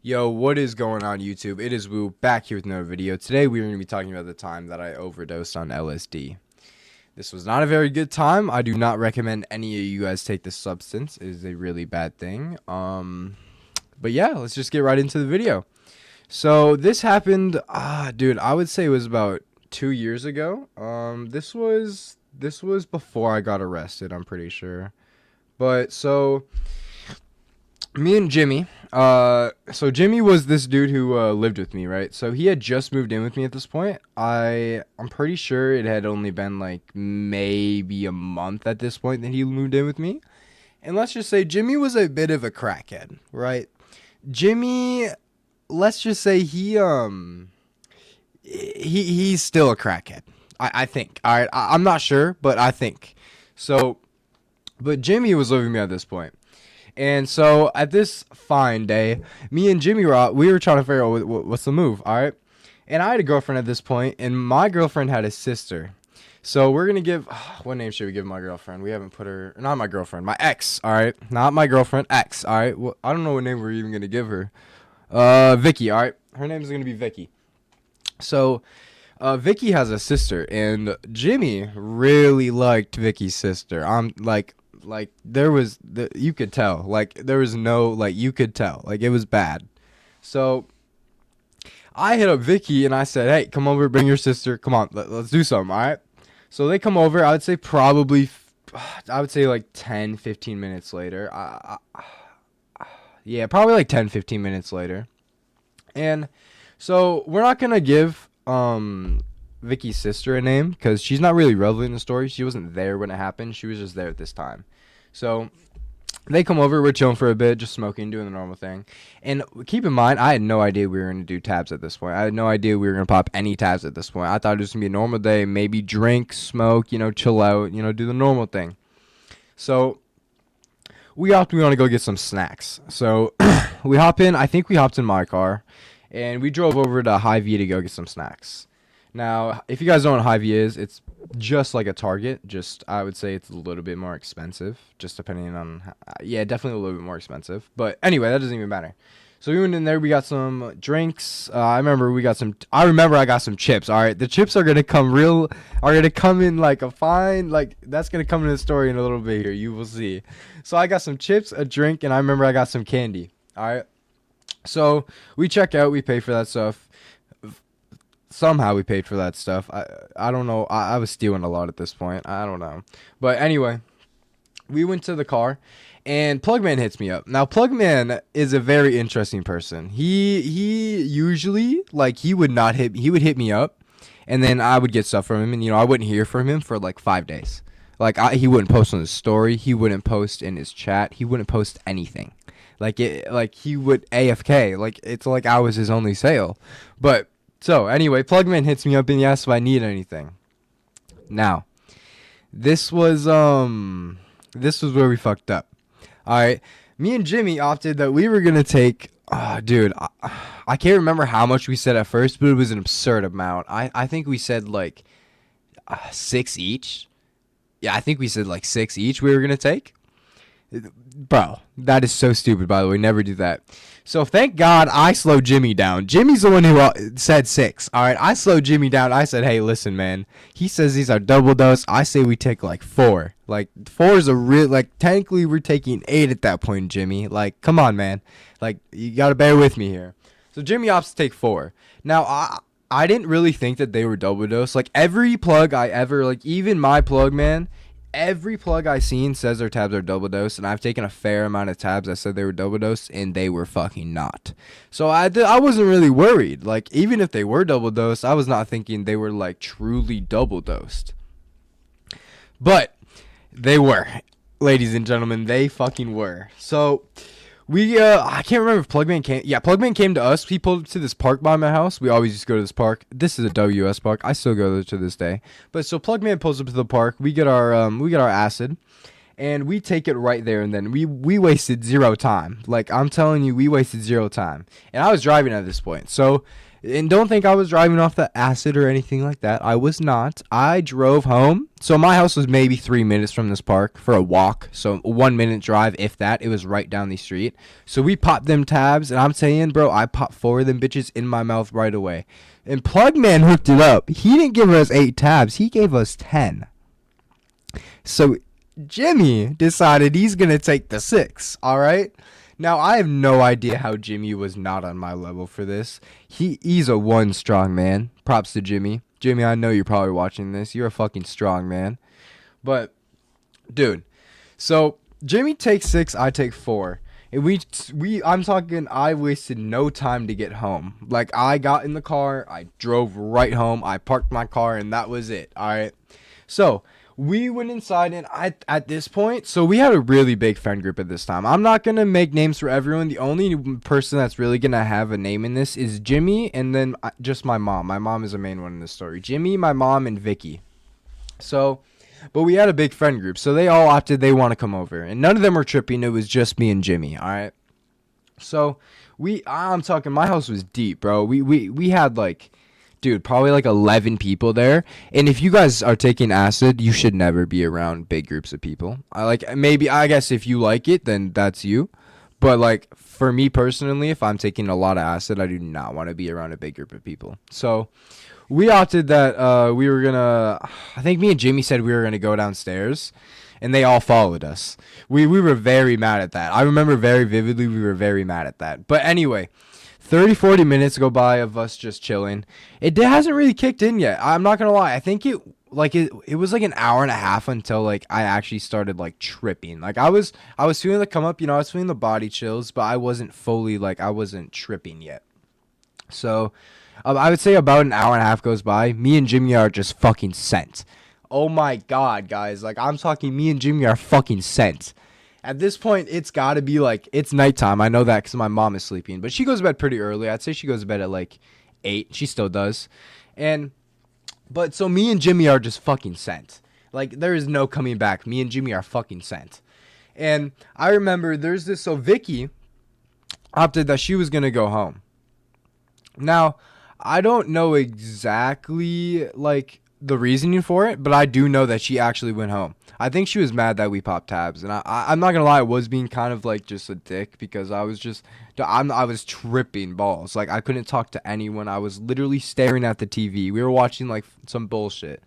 Yo, what is going on YouTube? It is Woo back here with another video. Today we are going to be talking about the time that I overdosed on LSD. This was not a very good time. I do not recommend any of you guys take this substance. It is a really bad thing. But yeah, let's just get right into the video. So this happened, dude, I would say it was about 2 years ago. This was before I got arrested, I'm pretty sure. But so me and Jimmy, so Jimmy was this dude who lived with me, right? So he had just moved in with me at this point. I'm pretty sure it had only been like maybe a month at this point that he moved in with me. And let's just say Jimmy was a bit of a crackhead, right? Jimmy, let's just say he's still a crackhead. I think. All right, I'm not sure, but I think. So, but Jimmy was living with me at this point. And so at this fine day, me and Jimmy we were trying to figure out what's the move, all right? And I had a girlfriend at this point, and my girlfriend had a sister. So we're going to give, what name should we give my girlfriend? We haven't put her, not my girlfriend, my ex, all right? Not my girlfriend, ex, all right? Well, I don't know what name we're even going to give her. Vicky, all right? Her name is going to be Vicky. So Vicky has a sister, and Jimmy really liked Vicky's sister. I'm like there was you could tell, like there was no, like you could tell, like it was bad. So I hit up Vicky and I said, hey, come over, bring your sister, come on, let's do something, all right? So they come over. I would say probably like 10-15 minutes later. Yeah, probably like 10-15 minutes later. And so we're not gonna give Vicky's sister a name because she's not really relevant in the story. She wasn't there when it happened. She was just there at this time. So they come over. We're chilling for a bit, just smoking, doing the normal thing. And keep in mind, I had no idea we were going to do tabs at this point. I had no idea we were going to pop any tabs at this point. I thought it was going to be a normal day, maybe drink, smoke, chill out, do the normal thing. So we want to go get some snacks. So we hop in. I think we hopped in my car, and we drove over to Hy-Vee to go get some snacks. Now, if you guys don't know what Hy-Vee is, it's just like a Target. Just, I would say it's a little bit more expensive, just depending on, yeah, definitely a little bit more expensive. But anyway, that doesn't even matter. So we went in there, we got some drinks. I remember I got some chips, all right? The chips are going to come in like a fine, like, that's going to come in the story in a little bit here. You will see. So I got some chips, a drink, and I remember I got some candy, all right? So we check out, we pay for that stuff. Somehow we paid for that stuff. I don't know. I was stealing a lot at this point. I don't know. But anyway, we went to the car, and Plugman hits me up. Now, Plugman is a very interesting person. He usually, like, he would hit me up, and then I would get stuff from him, and, I wouldn't hear from him for, like, 5 days. Like, he wouldn't post on his story. He wouldn't post in his chat. He wouldn't post anything. Like, he would AFK. Like, it's like I was his only sale. But so, anyway, Plugman hits me up and he asks if I need anything. Now, this was where we fucked up. Alright, me and Jimmy opted that we were going to take, dude, I can't remember how much we said at first, but it was an absurd amount. I think we said like 6 each. Yeah, I think we said like 6 each we were going to take. Bro, that is so stupid, by the way. Never do that. So thank God I slowed Jimmy down. Jimmy's the one who said 6. All right, I slowed Jimmy down. I said, hey, listen, man. He says these are double dose. I say we take like 4. Like 4 is a real, like technically we're taking 8 at that point, Jimmy. Like, come on, man. Like, you got to bear with me here. So Jimmy opts to take 4. Now, I didn't really think that they were double dose. Like every plug I ever, like even my plug, man. Every plug I seen says their tabs are double dose, and I've taken a fair amount of tabs that said they were double dose, and they were fucking not. So I wasn't really worried. Like, even if they were double dosed, I was not thinking they were, like, truly double dosed. But they were. Ladies and gentlemen, they fucking were. So I can't remember if Plugman came. Yeah, Plugman came to us. He pulled up to this park by my house. We always used to go to this park. This is a WS park. I still go there to this day. But so Plugman pulls up to the park. We get our acid, and we take it right there. And then we wasted 0 time. Like, I'm telling you, we wasted 0 time. And I was driving at this point. So And don't think I was driving off the acid or anything like that. I was not. I drove home. So my house was maybe 3 minutes from this park for a walk. So a 1 minute drive, if that. It was right down the street. So we popped them tabs. And I'm saying, bro, I popped 4 of them bitches in my mouth right away. And Plugman hooked it up. He didn't give us 8 tabs. He gave us 10. So Jimmy decided he's going to take the 6. All right. Now, I have no idea how Jimmy was not on my level for this. He's a one strong man. Props to Jimmy. Jimmy, I know you're probably watching this. You're a fucking strong man. But, dude, so Jimmy takes 6, I take 4. And I'm talking, I wasted no time to get home. Like, I got in the car, I drove right home, I parked my car, and that was it, alright? So, we went inside, and at this point, so we had a really big friend group at this time. I'm not going to make names for everyone. The only person that's really going to have a name in this is Jimmy, and then just my mom. My mom is the main one in this story. Jimmy, my mom, and Vicky. So, but we had a big friend group, so they all opted they want to come over. And none of them were tripping. It was just me and Jimmy, all right? So, I'm talking, my house was deep, bro. We had, like, dude, probably like 11 people there. And if you guys are taking acid, you should never be around big groups of people. I guess if you like it, then that's you. But like for me personally, if I'm taking a lot of acid, I do not want to be around a big group of people. So we opted that we were gonna, I think me and Jimmy said we were gonna go downstairs, and they all followed us. We were very mad at that. I remember very vividly we were very mad at that. But anyway, 40 minutes go by of us just chilling. It hasn't really kicked in yet. I'm not gonna lie. I think it was like an hour and a half until like I actually started like tripping. Like I was feeling the come up, I was feeling the body chills, but I wasn't fully I wasn't tripping yet. So I would say about an hour and a half goes by. Me and Jimmy are just fucking sent. Oh my god, guys! Like I'm talking, me and Jimmy are fucking sent. At this point, it's got to be like, it's nighttime. I know that because my mom is sleeping. But she goes to bed pretty early. I'd say she goes to bed at like 8. She still does. But so me and Jimmy are just fucking sent. Like, there is no coming back. Me and Jimmy are fucking sent. And I remember so Vicky opted that she was going to go home. Now, I don't know exactly, like, the reasoning for it, but I do know that she actually went home. I think she was mad that we popped tabs, and I'm not gonna lie, I was being kind of like just a dick because I was tripping balls. Like I couldn't talk to anyone. I was literally staring at the TV. We were watching like some bullshit.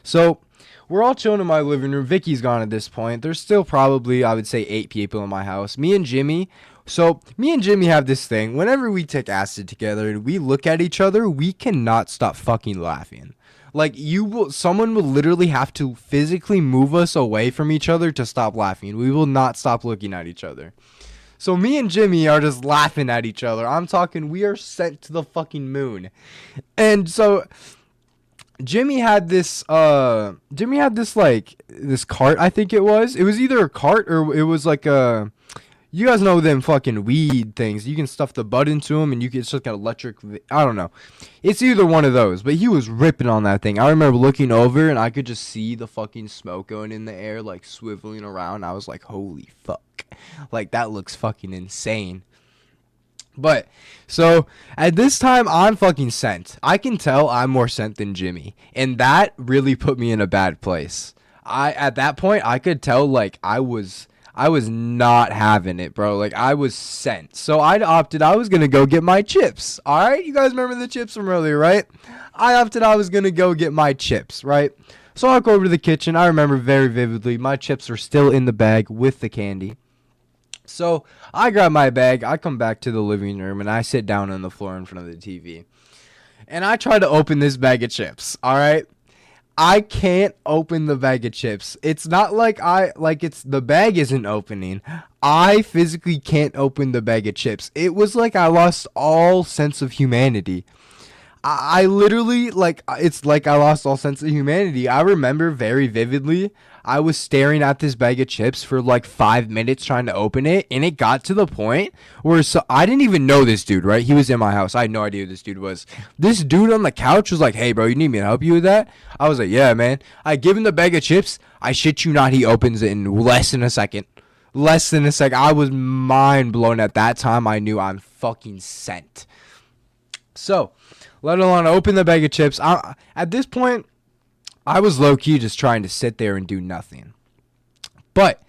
So we're all chilling in my living room. Vicky's gone at this point. There's still probably, I would say, 8 people in my house. Me and Jimmy. So me and Jimmy have this thing. Whenever we take acid together and we look at each other, we cannot stop fucking laughing. Like someone will literally have to physically move us away from each other to stop laughing. We will not stop looking at each other. So me and Jimmy are just laughing at each other. I'm talking, we are sent to the fucking moon. And so Jimmy had this like this cart, I think it was. It was either a cart or it was like you guys know them fucking weed things. You can stuff the bud into them and it's just got electric. I don't know. It's either one of those. But he was ripping on that thing. I remember looking over and I could just see the fucking smoke going in the air, like swiveling around. I was like, holy fuck. Like, that looks fucking insane. But, so, at this time, I'm fucking sent. I can tell I'm more sent than Jimmy. And that really put me in a bad place. At that point, I could tell, like, I was not having it, bro. Like, I was sent. So I was going to go get my chips. All right? You guys remember the chips from earlier, right? I was going to go get my chips, right? So I go over to the kitchen. I remember very vividly. My chips were still in the bag with the candy. So I grab my bag. I come back to the living room, and I sit down on the floor in front of the TV. And I try to open this bag of chips, all right? I can't open the bag of chips. It's not like the bag isn't opening. I physically can't open the bag of chips. It was like I lost all sense of humanity. I literally, it's like I lost all sense of humanity. I remember very vividly, I was staring at this bag of chips for like 5 minutes trying to open it, and it got to the point where I didn't even know this dude, right? He was in my house. I had no idea who this dude was. This dude on the couch was like, hey, bro, you need me to help you with that? I was like, yeah, man. I give him the bag of chips. I shit you not, he opens it in less than a second. I was mind blown at that time. I knew I'm fucking sent. So, let alone open the bag of chips. At this point, I was low key just trying to sit there and do nothing. But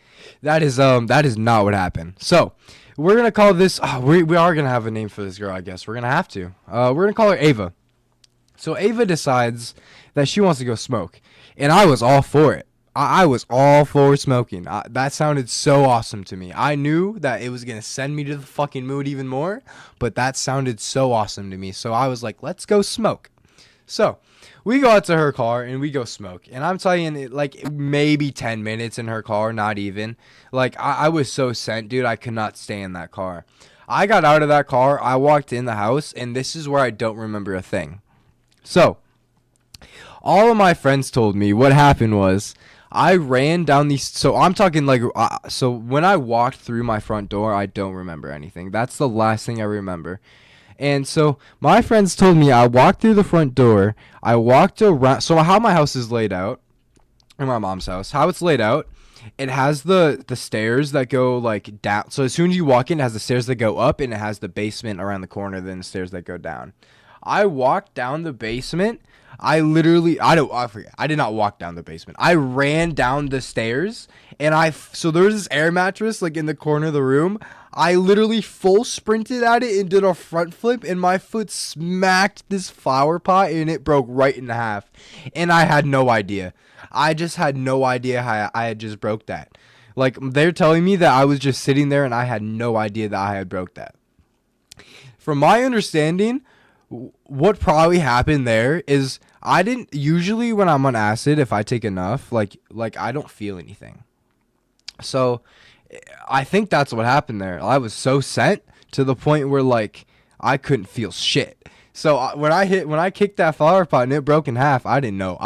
that is not what happened. So, we're gonna call this. We are gonna have a name for this girl, I guess. We're gonna have to. We're gonna call her Ava. So Ava decides that she wants to go smoke, and I was all for it. I was all for smoking. That sounded so awesome to me. I knew that it was going to send me to the fucking mood even more, but that sounded so awesome to me. So I was like, let's go smoke. So we go out to her car and we go smoke. And I'm telling you, like maybe 10 minutes in her car, not even. Like I was so sent, dude, I could not stay in that car. I got out of that car, I walked in the house, and this is where I don't remember a thing. So all of my friends told me what happened was I ran down these. So I'm talking like, so when I walked through my front door, I don't remember anything. That's the last thing I remember. And so my friends told me I walked through the front door. I walked around. So how my house is laid out, or my mom's house, how it's laid out, it has the stairs that go like down. So as soon as you walk in, it has the stairs that go up, and it has the basement around the corner, then the stairs that go down. I walked down the basement. I forget. I did not walk down the basement. I ran down the stairs, and so there was this air mattress like in the corner of the room. I literally full sprinted at it and did a front flip, and my foot smacked this flower pot, and it broke right in half. And I had no idea. I just had no idea how I had just broke that. Like, they're telling me that I was just sitting there, and I had no idea that I had broke that. From my understanding, what probably happened there is I didn't usually when I'm on acid, if I take enough, like I don't feel anything. So I think that's what happened there. I was so sent to the point where like I couldn't feel shit. So when I kicked that flower pot and it broke in half, I didn't know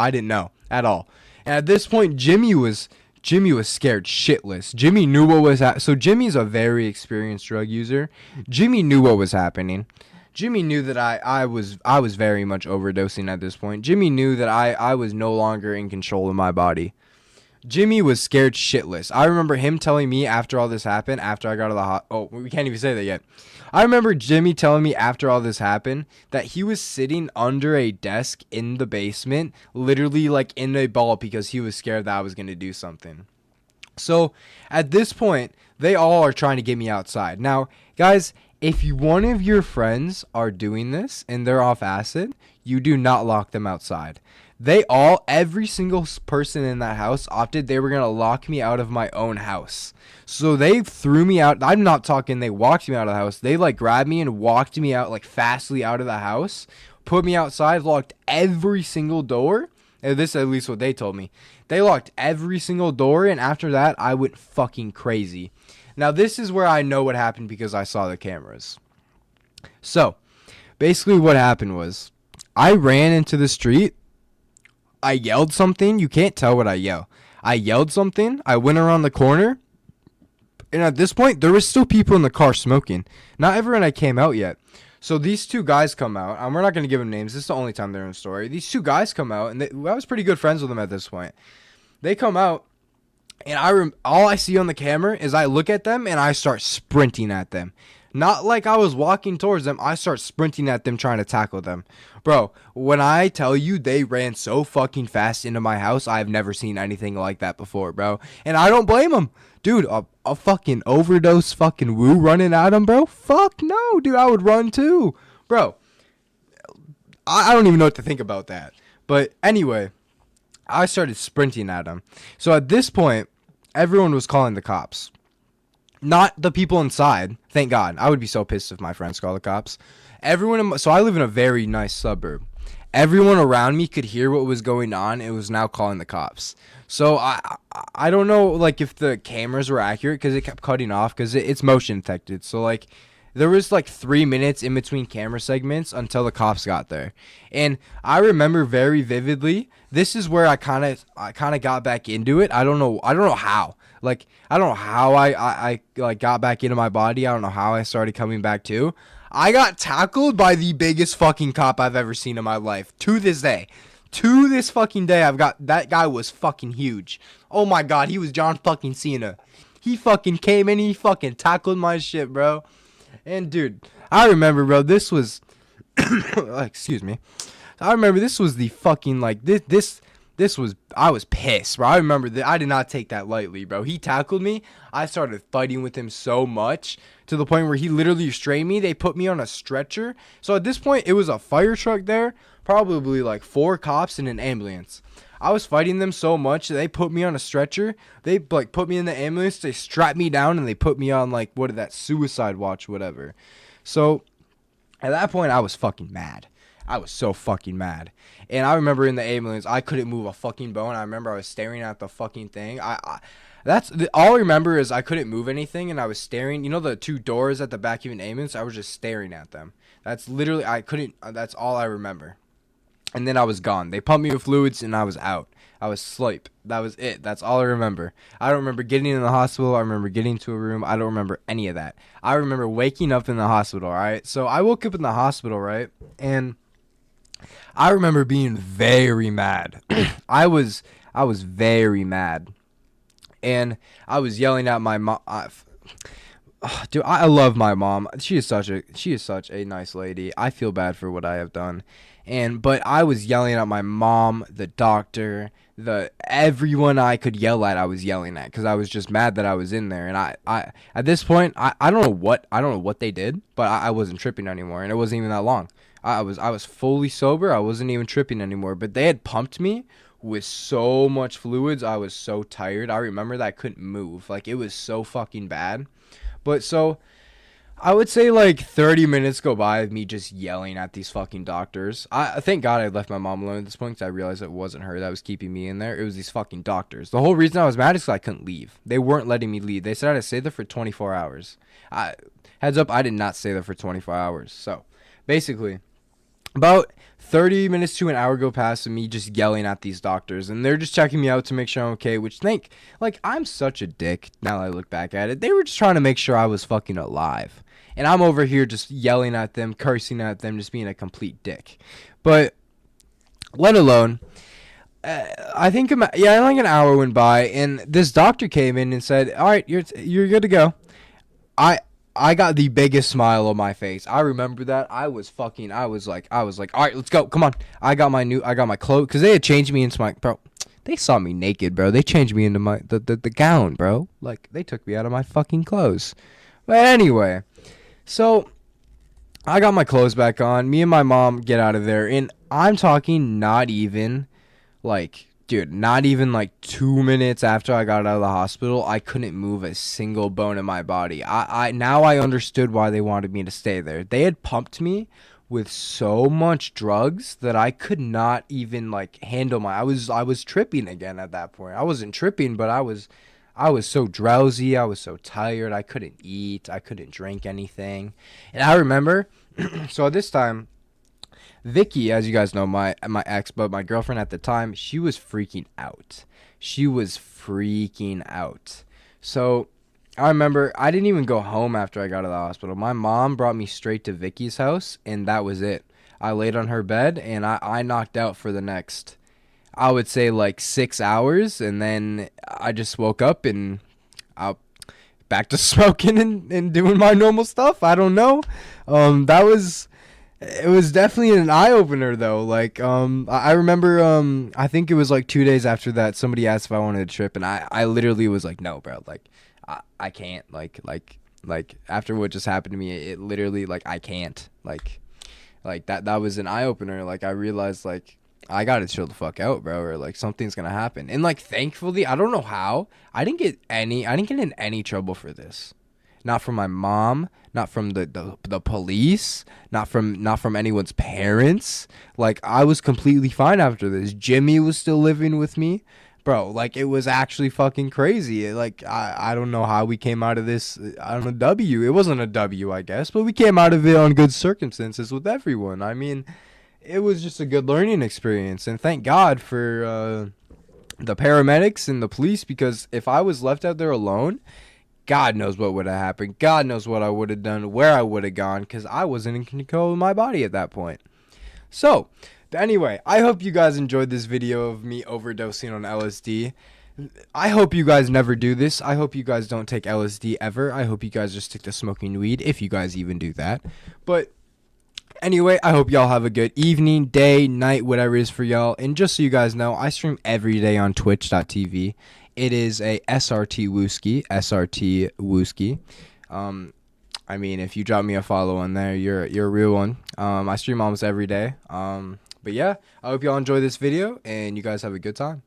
at all. And at this point, Jimmy was scared shitless. Jimmy knew what was so Jimmy's a very experienced drug user. Jimmy knew what was happening. Jimmy knew that I was very much overdosing at this point. Jimmy knew that I was no longer in control of my body. Jimmy was scared shitless. I remember him telling me after all this happened, after I got out of the oh, we can't even say that yet. I remember Jimmy telling me after all this happened that he was sitting under a desk in the basement, literally like in a ball because he was scared that I was going to do something. So at this point, they all are trying to get me outside. Now, guys, if one of your friends are doing this and they're off acid, you do not lock them outside. Every single person in that house opted they were going to lock me out of my own house. So they threw me out. I'm not talking they walked me out of the house. They like grabbed me and walked me out like fastly out of the house, put me outside, locked every single door. And this is at least what they told me. They locked every single door, and after that, I went fucking crazy. Now, this is where I know what happened because I saw the cameras. So, basically what happened was, I ran into the street. I yelled something. You can't tell what I yell. I yelled something. I went around the corner. And at this point, there was still people in the car smoking. Not everyone had came out yet. So these two guys come out. And we're not going to give them names. This is the only time they're in the story. These two guys come out. And I was pretty good friends with them at this point. They come out. And all I see on the camera is I look at them and I start sprinting at them. Not like I was walking towards them. I start sprinting at them trying to tackle them. Bro, when I tell you they ran so fucking fast into my house, I've never seen anything like that before, bro. And I don't blame them. Dude, a fucking overdose fucking woo running at them, bro? Fuck no, dude. I would run too. Bro, I don't even know what to think about that. But anyway, I started sprinting at him. So at this point, everyone was calling the cops. Not the people inside. Thank God. I would be so pissed if my friends called the cops. So I live in a very nice suburb. Everyone around me could hear what was going on. It was now calling the cops. So I don't know like if the cameras were accurate because it kept cutting off because it's motion detected. So like there was like 3 minutes in between camera segments until the cops got there. And I remember very vividly, this is where I kind of got back into it. I don't know how. Like I don't know how I like got back into my body. I don't know how I started coming back to. I got tackled by the biggest fucking cop I've ever seen in my life. To this day. To this fucking day, that guy was fucking huge. Oh my God, he was John fucking Cena. He fucking came in, he fucking tackled my shit, bro. And dude, I remember, bro, this was Excuse me. I remember this was the fucking like this was I was pissed, bro. I remember that I did not take that lightly, bro. He tackled me. I started fighting with him so much to the point where he literally restrained me. They put me on a stretcher. So at this point, it was a fire truck there, probably like 4 cops and an ambulance. I was fighting them so much they put me on a stretcher. They like put me in the ambulance. They strapped me down and they put me on like what that suicide watch, whatever. So at that point, I was fucking mad. I was so fucking mad. And I remember in the ambulance, I couldn't move a fucking bone. I remember I was staring at the fucking thing. All I remember is I couldn't move anything, and I was staring. You know the 2 doors at the back of an ambulance? I was just staring at them. That's literally, I couldn't, that's all I remember. And then I was gone. They pumped me with fluids, and I was out. I was asleep. That was it. That's all I remember. I don't remember getting in the hospital. I remember getting to a room. I don't remember any of that. I remember waking up in the hospital, all right? So I woke up in the hospital, right? And I remember being very mad. I was very mad. And I was yelling at my mom. Dude, I love my mom. She is such a nice lady. I feel bad for what I have done. But I was yelling at my mom, the doctor, everyone I could yell at, I was yelling at because I was just mad that I was in there. And I at this point, I don't know what they did, but I wasn't tripping anymore, and it wasn't even that long. I was fully sober. I wasn't even tripping anymore, but they had pumped me with so much fluids. I was so tired. I remember that I couldn't move. Like, it was so fucking bad. But so I would say like 30 minutes go by of me just yelling at these fucking doctors. I thank God I left my mom alone at this point because I realized it wasn't her that was keeping me in there. It was these fucking doctors. The whole reason I was mad is because I couldn't leave. They weren't letting me leave. They said I had to stay there for 24 hours. Heads up, I did not stay there for 24 hours. So basically, about 30 minutes to an hour go past of me just yelling at these doctors, and they're just checking me out to make sure I'm okay, which I'm such a dick now that I look back at it. They were just trying to make sure I was fucking alive. And I'm over here just yelling at them, cursing at them, just being a complete dick. But let alone, I think like an hour went by, and this doctor came in and said, "All right, you're good to go." I got the biggest smile on my face. I remember that. I was like, all right, let's go. Come on. I got my clothes, because they had changed me into bro, they saw me naked, bro. They changed me into the gown, bro. Like, they took me out of my fucking clothes. But anyway, so I got my clothes back on. Me and my mom get out of there, and I'm talking not even like 2 minutes after I got out of the hospital, I couldn't move a single bone in my body. Now I understood why they wanted me to stay there. They had pumped me with so much drugs that I could not even handle I was tripping again at that point. I wasn't tripping, but I was so drowsy. I was so tired. I couldn't eat. I couldn't drink anything. And I remember, so this time, Vicky, as you guys know, my ex, but my girlfriend at the time, she was freaking out. So I remember I didn't even go home after I got out of the hospital. My mom brought me straight to Vicky's house, and that was it. I laid on her bed, and I knocked out for the next, I would say, 6 hours, and then I just woke up and back to smoking and doing my normal stuff. I don't know. It was definitely an eye-opener, though. I remember, I think it was 2 days after that, somebody asked if I wanted a trip, and I literally was like, no, bro, I can't, after what just happened to me, it literally, I can't, that was an eye-opener. I realized, I gotta chill the fuck out, bro, or, something's gonna happen, and, thankfully, I don't know how, I didn't get in any trouble for this. Not from my mom, not from the police, not from anyone's parents. I was completely fine after this. Jimmy was still living with me. Bro, it was actually fucking crazy. I don't know how we came out of this on a W. It wasn't a W, I guess, but we came out of it on good circumstances with everyone. I mean, it was just a good learning experience, and thank God for the paramedics and the police, because if I was left out there alone, God knows what would have happened. God knows what I would have done, where I would have gone, because I wasn't in control of my body at that point. So, anyway, I hope you guys enjoyed this video of me overdosing on LSD. I hope you guys never do this. I hope you guys don't take LSD ever. I hope you guys just stick to smoking weed, if you guys even do that. But Anyway, I hope y'all have a good evening, day, night, whatever it is for y'all. And just so you guys know, I stream every day on twitch.tv. It is a Srtwooski, Srtwooski. I mean, if you drop me a follow on there, you're a real one. I stream almost every day. But yeah, I hope y'all enjoy this video and you guys have a good time.